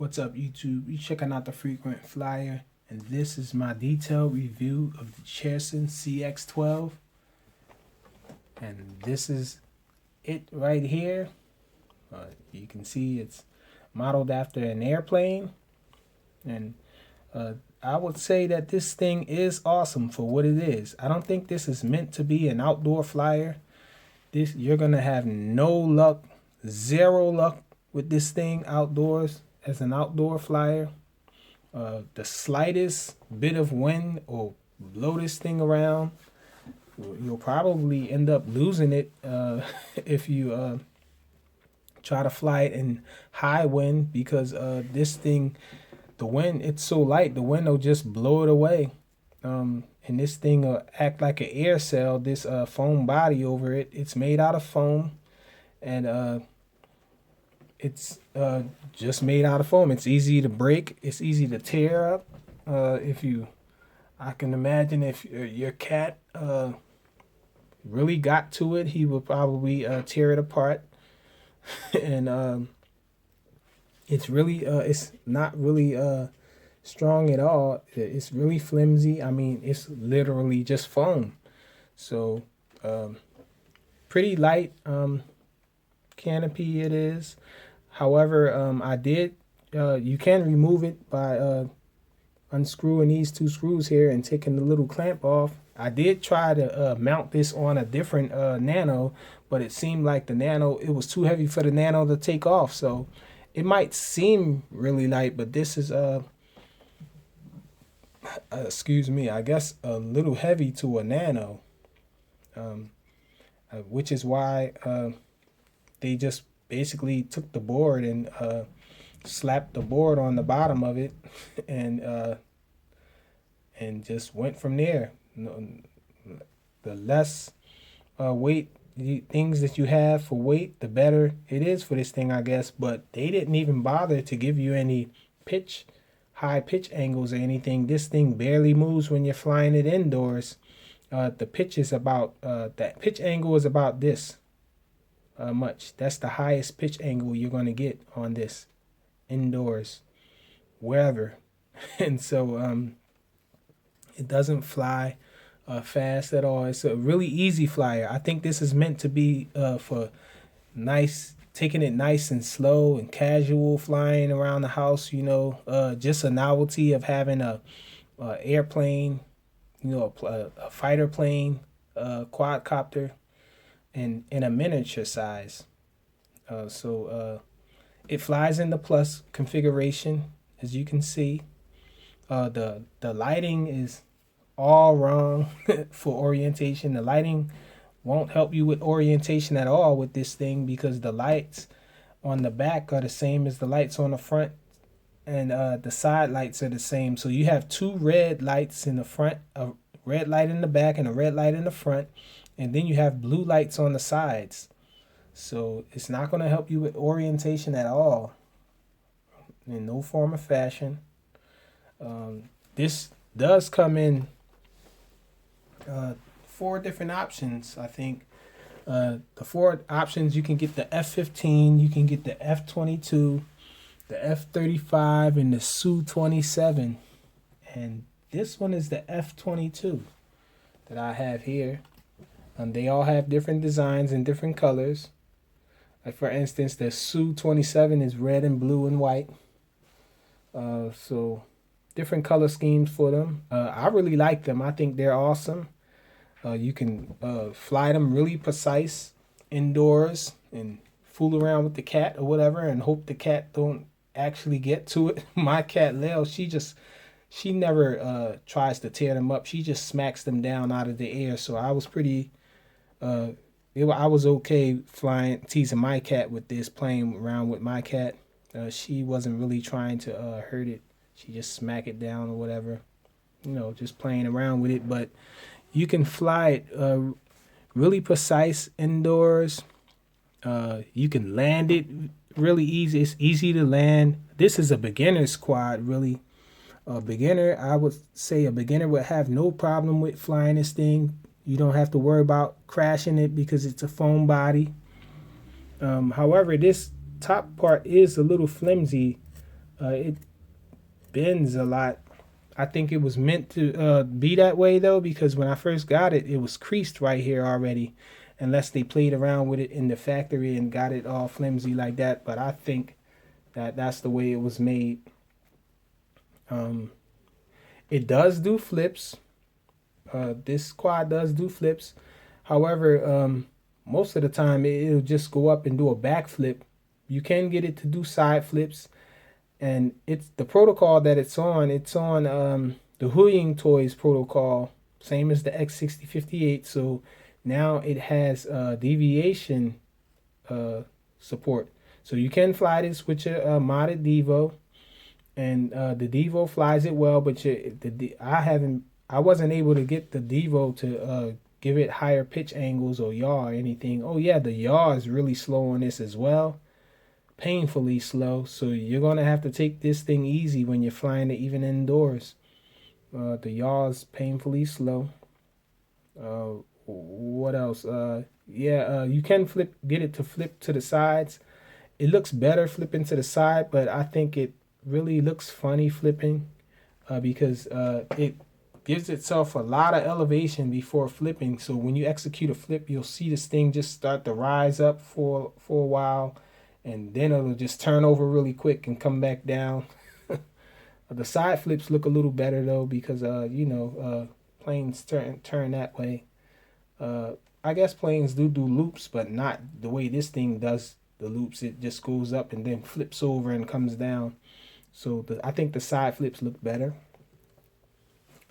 What's up, YouTube? You checking out the Frequent Flyer, and this is my detailed review of the Cheerson CX-12. And this is it right here. You can see it's modeled after an airplane, and I would say that this thing is awesome for what it is. I don't think this is meant to be an outdoor flyer. You're gonna have no luck, zero luck with this thing outdoors as an outdoor flyer. The slightest bit of wind will blow this thing around. You'll probably end up losing it if you try to fly it in high wind, because this thing, the wind, it's so light, the wind will just blow it away. And this thing will act like an air sail, this foam body over it. It's made out of foam, and it's just made out of foam. It's easy to break. It's easy to tear up. I can imagine if your cat really got to it, he would probably tear it apart. And it's not really strong at all. It's really flimsy. I mean, it's literally just foam. So pretty light canopy it is. However, you can remove it by unscrewing these two screws here and taking the little clamp off. I did try to mount this on a different Nano, but it seemed like it was too heavy for the Nano to take off. So it might seem really light, but this is excuse me, I guess a little heavy to a Nano, which is why they just basically took the board and slapped the board on the bottom of it, and just went from there. The less weight things that you have for weight, the better it is for this thing, I guess. But they didn't even bother to give you any high pitch angles or anything. This thing barely moves when you're flying it indoors. The pitch is about that pitch angle is about this much. That's the highest pitch angle you're going to get on this indoors, wherever. And so it doesn't fly fast at all. It's a really easy flyer. I think this is meant to be for taking it nice and slow and casual flying around the house, just a novelty of having a airplane, a fighter plane, quadcopter, and in a miniature size. So it flies in the plus configuration, as you can see. The lighting is all wrong for orientation. The lighting won't help you with orientation at all with this thing, because the lights on the back are the same as the lights on the front, and the side lights are the same. So you have two red lights in the front, a red light in the back and a red light in the front, and then you have blue lights on the sides. So it's not going to help you with orientation at all, in no form or fashion. This does come in 4 different options, I think. The 4 options, you can get the F-15, you can get the F-22, the F-35, and the Su-27. And this one is the F-22 that I have here. They all have different designs and different colors. Like, for instance, the Su-27 is red and blue and white. So different color schemes for them. I really like them. I think they're awesome. You can fly them really precise indoors and fool around with the cat or whatever and hope the cat don't actually get to it. My cat Lil, she never tries to tear them up. She just smacks them down out of the air. So I was I was okay teasing my cat with this, playing around with my cat. She wasn't really trying to hurt it. She just smack it down or whatever, just playing around with it. But you can fly it really precise indoors. You can land it really easy. It's easy to land. This is a beginner's quad, really. I would say a beginner would have no problem with flying this thing. You don't have to worry about crashing it because it's a foam body. However, this top part is a little flimsy It bends a lot. I think it was meant to be that way though, because when I first got it, it was creased right here already, unless they played around with it in the factory and got it all flimsy like that. But I think that that's the way it was made. Um, it does do flips. This quad does do flips. However, most of the time it'll just go up and do a backflip. You can get it to do side flips, and it's the protocol that it's on. It's on the Huying Toys protocol, same as the X6058. So now it has deviation support. So you can fly this with your modded Devo, and the Devo flies it well. But I wasn't able to get the Devo to give it higher pitch angles or yaw or anything. Oh yeah, the yaw is really slow on this as well, painfully slow. So you're gonna have to take this thing easy when you're flying it even indoors. The yaw is painfully slow. What else? You can get it to flip to the sides. It looks better flipping to the side, but I think it really looks funny flipping because it gives itself a lot of elevation before flipping. So when you execute a flip, you'll see this thing just start to rise up for a while, and then it'll just turn over really quick and come back down. The side flips look a little better though, because planes turn that way. I guess planes do loops, but not the way this thing does the loops. It just goes up and then flips over and comes down. So I think the side flips look better.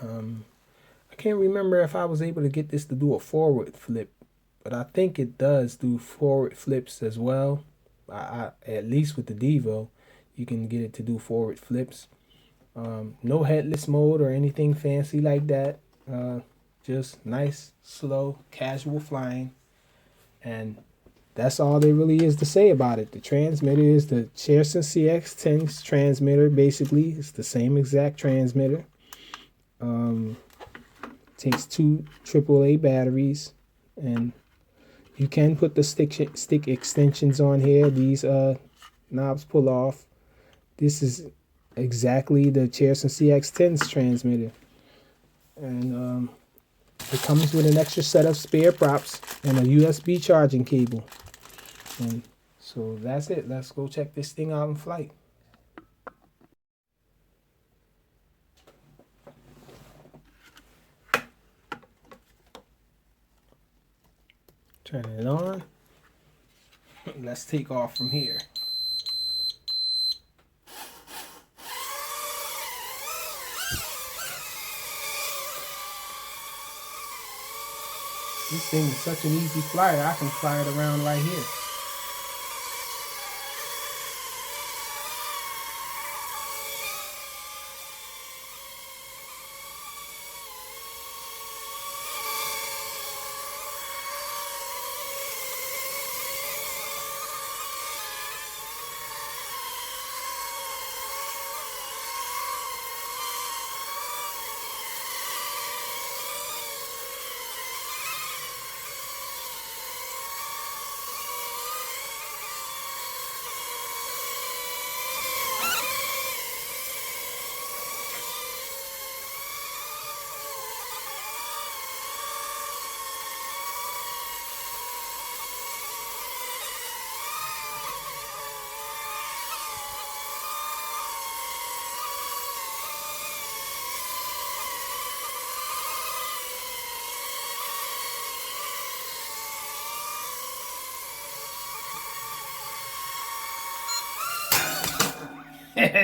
I can't remember if I was able to get this to do a forward flip, but I think it does do forward flips as well. At least with the Devo, you can get it to do forward flips. No headless mode or anything fancy like that. Just nice, slow, casual flying. And that's all there really is to say about it. The transmitter is the Cheerson CX-10 transmitter. Basically, it's the same exact transmitter. Takes 2 AAA batteries, and you can put the stick extensions on here. These knobs pull off. This is exactly the Cheerson CX-10's transmitter, and it comes with an extra set of spare props and a USB charging cable. And so that's it. Let's go check this thing out in flight. Turn it on. Let's take off from here. This thing is such an easy flyer. I can fly it around right here.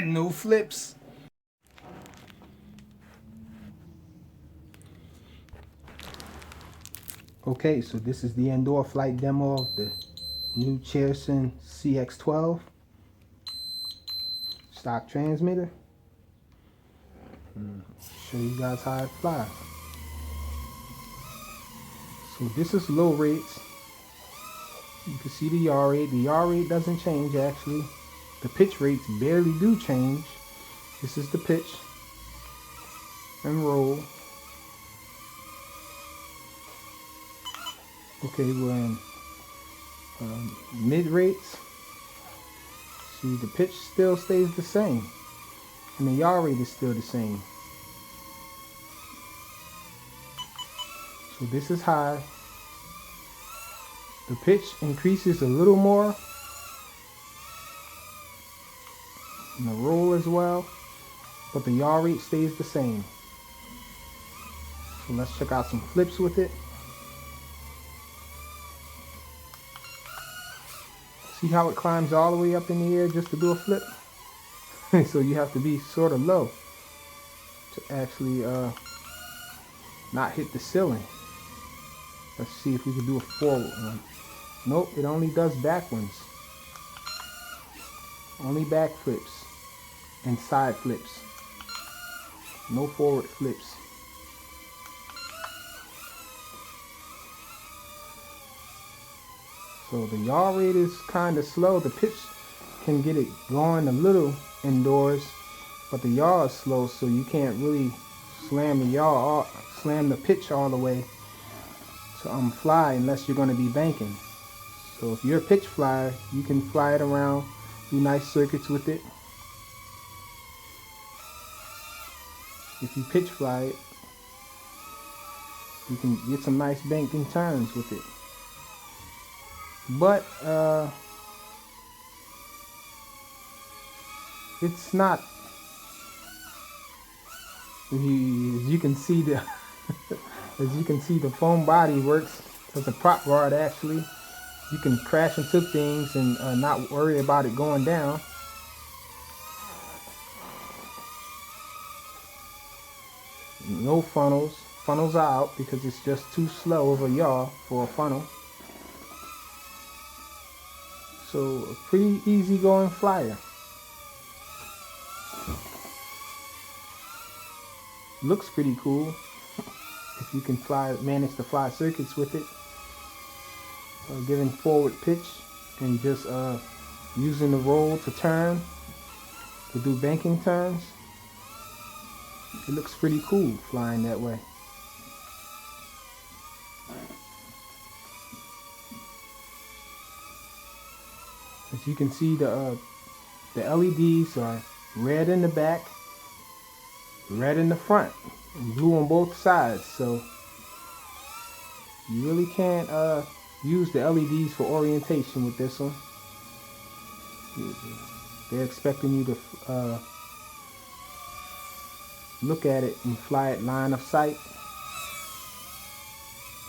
No flips. Okay, so this is the indoor flight demo of the new Cheerson CX-12 stock transmitter. Show you guys how it flies. So this is low rates. You can see the yaw rate. The yaw rate doesn't change actually. The pitch rates barely do change. This is the pitch and roll. Okay, we're in mid rates. See, the pitch still stays the same. and the yaw rate is still the same. So this is high. The pitch increases a little more, and the roll as well, but the yaw rate stays the same. So let's check out some flips with it. See how it climbs all the way up in the air just to do a flip? So you have to be sort of low to actually not hit the ceiling. Let's see if we can do a forward one. Nope, it only does back ones. Only back flips and side flips. No forward flips. So the yaw rate is kind of slow. The pitch can get it going a little indoors, but the yaw is slow, so you can't really slam the pitch all the way to fly unless you're going to be banking. So if you're a pitch flyer, you can fly it around, do nice circuits with it. If you pitch fly it, you can get some nice banking turns with it. But it's not, as you can see the as you can see, the foam body works as a prop guard. Actually, you can crash into things and not worry about it going down. No funnels. Funnels are out because it's just too slow of a yaw for a funnel. So a pretty easy going flyer. Looks pretty cool if you can manage to fly circuits with it. Giving forward pitch and just using the roll to turn, to do banking turns. It looks pretty cool flying that way. As you can see, the LEDs are red in the back, red in the front, and blue on both sides. So you really can't use the LEDs for orientation with this one. They're expecting you to look at it and fly it line of sight.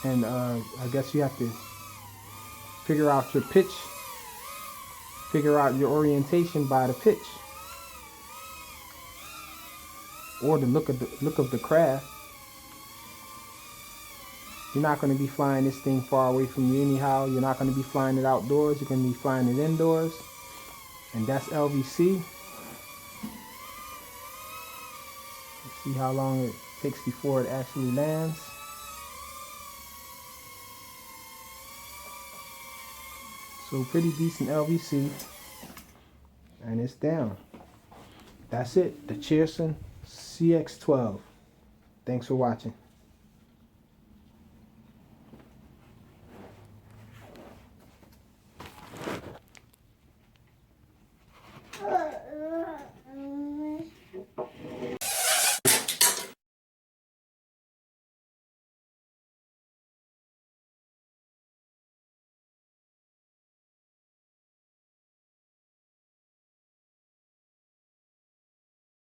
And I guess you have to figure out your pitch, figure out your orientation by the pitch or the look of the craft. You're not going to be flying this thing far away from you anyhow. You're not going to be flying it outdoors. You're going to be flying it indoors. And that's LVC. Let's see how long it takes before it actually lands. So pretty decent LVC. And it's down. That's it. The Cheerson CX-12. Thanks for watching.